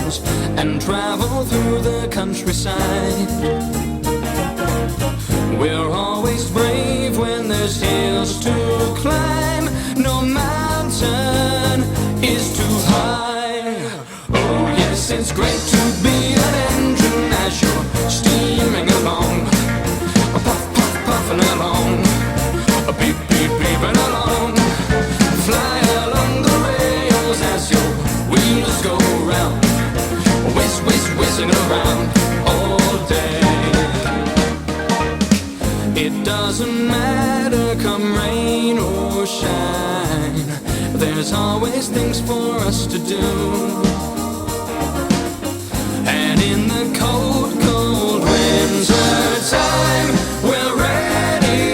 miles and travel through the countryside. We're always brave when there's hills to climb. No mountain is too high. Oh yes, it's great to be an engine as you're steaming along, puff, puff, puffing along, beep, beep, beeping along. Fly along the rails as your wheels go round, whiz, whiz, whizzing around all day. It doesn't matter come rain or shine, there's always things for us to do. And in the cold, cold winter time, we're ready.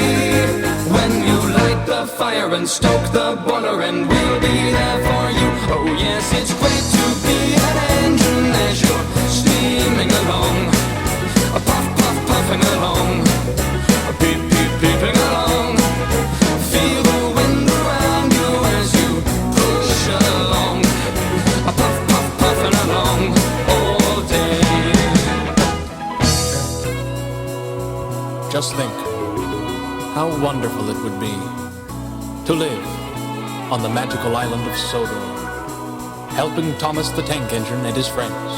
When you light the fire and stoke the boiler, and we'll be there for you. Oh yes, it's great to be an engine as you're steaming along, puff, puff, puffing along, beep, beep, beeping along. Feel the wind around you as you push along, puff, puff, puffing along all day. Just think how wonderful it would be to live on the magical island of Sodor, helping Thomas the Tank Engine and his friends.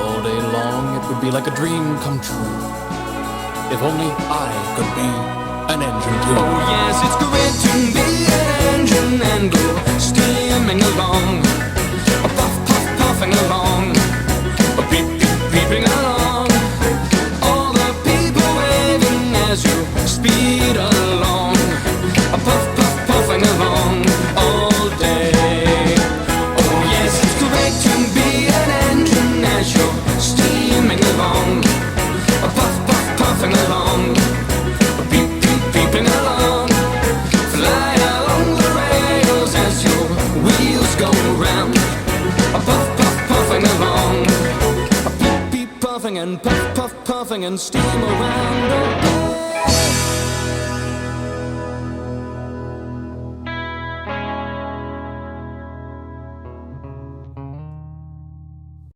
All day long it would be like a dream come true. If only I could be an engine too. Oh yes, it's great to be an engine and go steaming along, puff, puff, puffing along, beep, beep, beeping along. All the people waving as you speed along, puff, puff, puffing along all day. Oh yes, it's great to be an engine as you're steaming along, puff, puff, puffing along, beep, beep, beeping along. Fly along the rails as your wheels go round, puff, puff, puffing along, beep, beep, puffing and puff, puff, puffing and steam around. Oh,